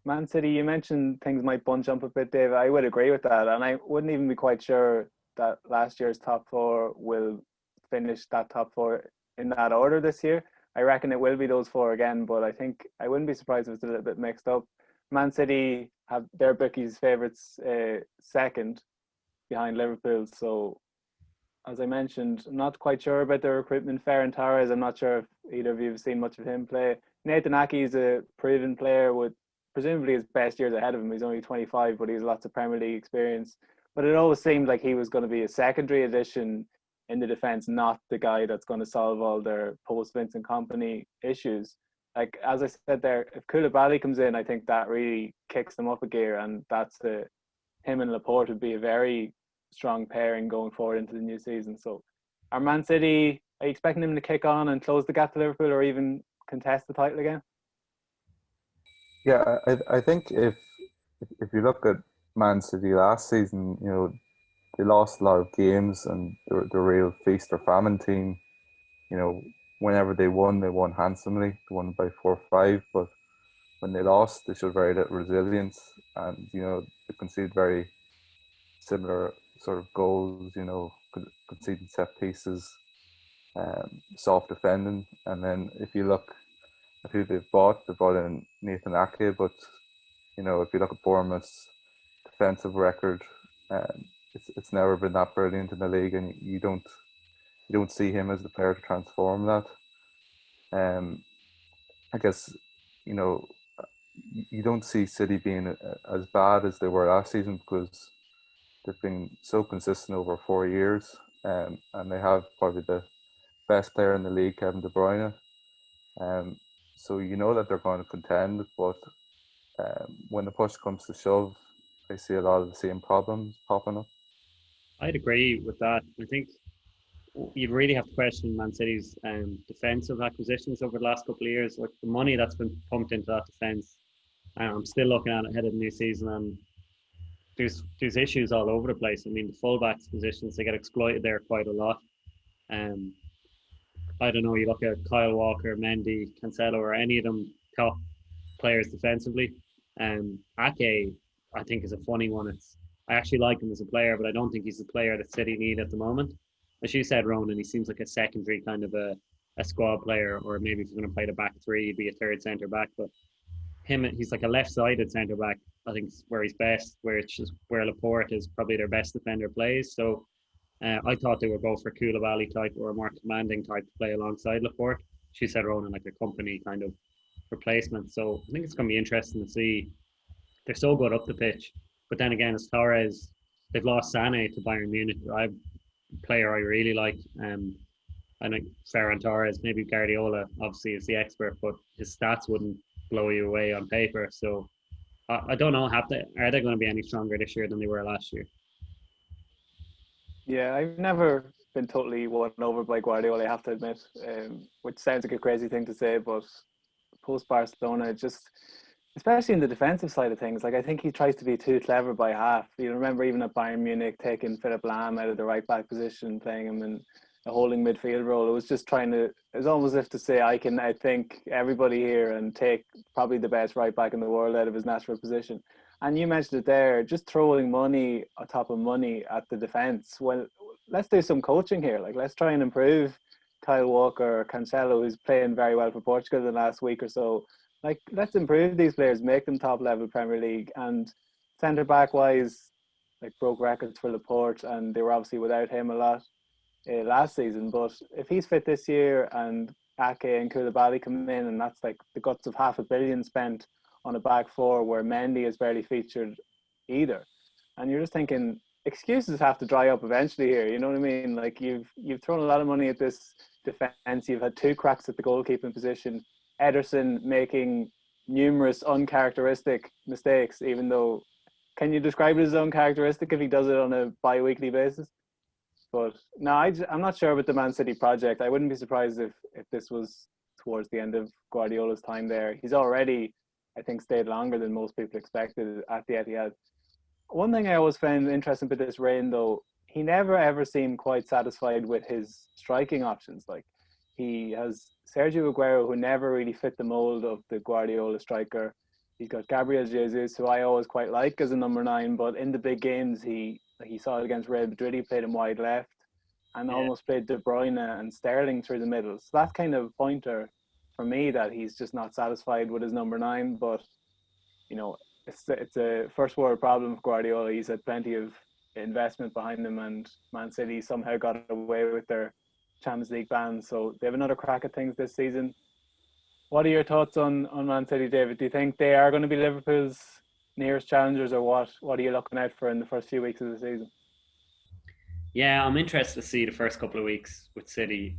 Man City, you mentioned things might bunch up a bit, Dave. I would agree with that. And I wouldn't even be quite sure that last year's top four will finish that top four in that order this year. I reckon it will be those four again, but I think I wouldn't be surprised if it's a little bit mixed up. Man City have their bookies' favourites second behind Liverpool. So, as I mentioned, I'm not quite sure about their recruitment. Ferran Torres, I'm not sure if either of you have seen much of him play. Nathan Ake is a proven player with presumably his best years ahead of him. He's only 25, but he has lots of Premier League experience. But it always seemed like he was going to be a secondary addition in the defence, not the guy that's going to solve all their post-Vincent Kompany issues. Like, as I said there, if Koulibaly comes in, I think that really kicks them up a gear, and him and Laporte would be a very strong pairing going forward into the new season. So, are Man City, are you expecting them to kick on and close the gap to Liverpool, or even contest the title again? Yeah, I think if you look at Man City last season, they lost a lot of games and they're a real feast or famine team. Whenever they won handsomely. They won by 4-5, but when they lost, they showed very little resilience, and they conceded very similar sort of goals. Conceding set pieces, soft defending, and then if you look at who they brought in Nathan Ake, but if you look at Bournemouth's defensive record, it's never been that brilliant in the league, and you don't see him as the player to transform that. I guess you know you don't see City being as bad as they were last season because they've been so consistent over 4 years, and they have probably the best player in the league, Kevin De Bruyne. Um, so you know that they're going to contend, but when the push comes to shove, I see a lot of the same problems popping up. I'd agree with that. I think you'd really have to question Man City's defensive acquisitions over the last couple of years. Like the money that's been pumped into that defense, I'm still looking at it ahead of the new season, and there's issues all over the place. I mean, the fullbacks positions, they get exploited there quite a lot. Um, I don't know. You look at Kyle Walker, Mendy, Cancelo, or any of them top players defensively. Ake, I think, is a funny one. I actually like him as a player, but I don't think he's the player that City need at the moment. As you said, Ronan, he seems like a secondary kind of a squad player, or maybe if you're going to play the back three, he'd be a third centre back. But he's like a left-sided centre back. I think is where he's best, where Laporte is probably their best defender plays. So I thought they would go for Koulibaly type or a more commanding type to play alongside Laporte. She said Ronan like a company kind of replacement. So I think it's going to be interesting to see. They're so good up the pitch, but then again, as Torres, they've lost Sané to Bayern Munich. A player I really like. I think Ferran Torres, maybe Guardiola, obviously is the expert, but his stats wouldn't blow you away on paper. So I don't know. Are they going to be any stronger this year than they were last year? Yeah, I've never been totally won over by Guardiola, I have to admit, which sounds like a crazy thing to say, but post Barcelona, just especially in the defensive side of things, like I think he tries to be too clever by half. You remember even at Bayern Munich taking Philipp Lahm out of the right back position, playing him in a holding midfield role. It was just it was almost as if to say, I can outthink everybody here and take probably the best right back in the world out of his natural position. And you mentioned it there, just throwing money on top of money at the defence. Well, let's do some coaching here. Like, let's try and improve Kyle Walker or Cancelo, who's playing very well for Portugal the last week or so. Like, let's improve these players, make them top level Premier League. And centre back wise, like, broke records for Laporte, and they were obviously without him a lot last season. But if he's fit this year and Ake and Koulibaly come in, and that's like the guts of $500 million spent on a back four where Mendy is barely featured either, and you're just thinking excuses have to dry up eventually here. You know what I mean? Like you've thrown a lot of money at this defense. You've had two cracks at the goalkeeping position. Ederson making numerous uncharacteristic mistakes, even though, can you describe it as uncharacteristic if he does it on a bi-weekly basis? But no, I'm not sure about the Man City project. I wouldn't be surprised if this was towards the end of Guardiola's time there. He's already, I think, stayed longer than most people expected at the Etihad. One thing I always found interesting about this reign, though, he never ever seemed quite satisfied with his striking options. Like, he has Sergio Aguero, who never really fit the mold of the Guardiola striker. He's got Gabriel Jesus, who I always quite like as a number 9, but in the big games, he saw it against Real Madrid, he played him wide left and almost played De Bruyne and Sterling through the middle. So that's kind of pointer for me that he's just not satisfied with his number 9. But, you know, it's a first world problem for Guardiola. He's had plenty of investment behind him, and Man City somehow got away with their Champions League ban. So they have another crack at things this season. What are your thoughts on Man City, David? Do you think they are going to be Liverpool's nearest challengers, or what are you looking out for in the first few weeks of the season? Yeah, I'm interested to see the first couple of weeks with City.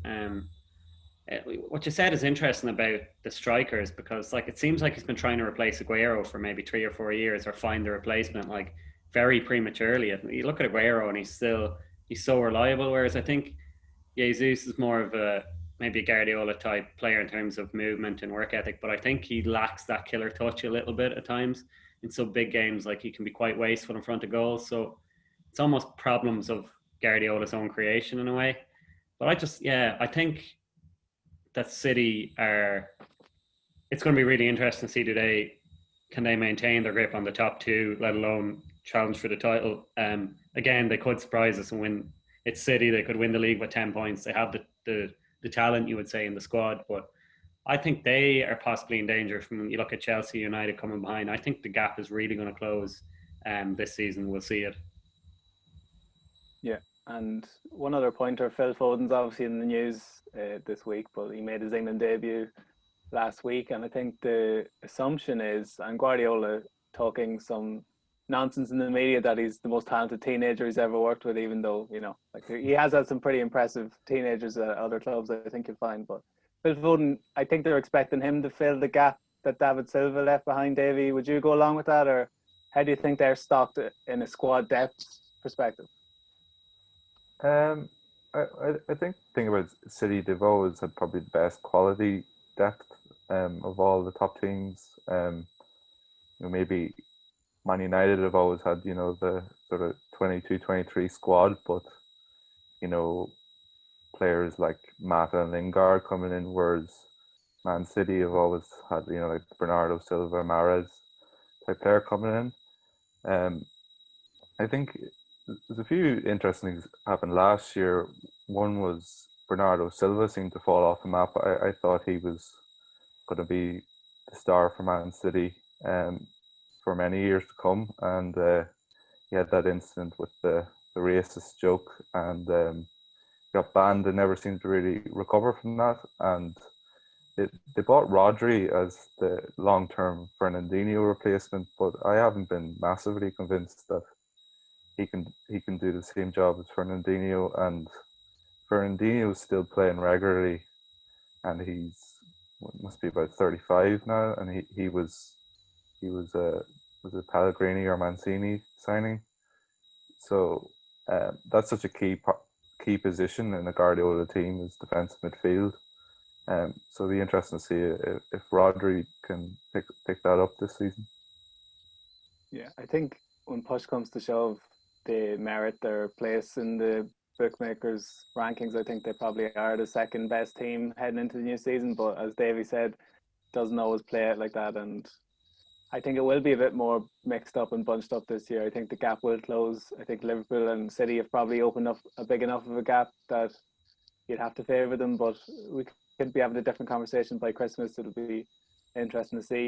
What you said is interesting about the strikers, because like it seems like he's been trying to replace Aguero for maybe 3 or 4 years, or find the replacement like very prematurely. You look at Aguero and he's so reliable, whereas I think Jesus is more of maybe a Guardiola type player in terms of movement and work ethic, but I think he lacks that killer touch a little bit at times in some big games. Like he can be quite wasteful in front of goals, so it's almost problems of Guardiola's own creation in a way. But I think that City are. It's going to be really interesting to see today. Can they maintain their grip on the top 2, let alone challenge for the title? Again, they could surprise us and win. It's City; they could win the league with 10 points. They have the talent, you would say, in the squad, but I think they are possibly in danger. From you look at Chelsea, United coming behind, I think the gap is really going to close. This season, we'll see it. Yeah, and one other pointer, Phil Foden's obviously in the news this week, but he made his England debut last week, and I think the assumption is, and Guardiola talking some nonsense in the media, that he's the most talented teenager he's ever worked with, even though, you know, like he has had some pretty impressive teenagers at other clubs, I think you'll find. But Phil Foden, I think they're expecting him to fill the gap that David Silva left behind. Davy, would you go along with that, or how do you think they're stocked in a squad depth perspective? I think the thing about City, they've always had probably the best quality depth of all the top teams. Maybe Man United have always had, the sort of 22, 23 squad, but, players like Mata and Lingard coming in, whereas Man City have always had, like Bernardo Silva, Mahrez type player coming in. I think there's a few interesting things happened last year. One was Bernardo Silva seemed to fall off the map. I thought he was going to be the star for Man City for many years to come, and he had that incident with the racist joke, and got banned and never seemed to really recover from that. And they bought Rodri as the long-term Fernandinho replacement, but I haven't been massively convinced that he can do the same job as Fernandinho. And Fernandinho's still playing regularly, and he's must be about 35 now, and he was a Pellegrini or Mancini signing. So that's such a key position in the Guardiola team is defensive midfield. So it'll be interesting to see if Rodri can pick that up this season. Yeah, I think when push comes to shove, they merit their place in the bookmakers' rankings. I think they probably are the second best team heading into the new season. But as Davey said, doesn't always play it like that, and I think it will be a bit more mixed up and bunched up this year. I think the gap will close. I think Liverpool and City have probably opened up a big enough of a gap that you'd have to favour them, but we could be having a different conversation by Christmas. It'll be interesting to see.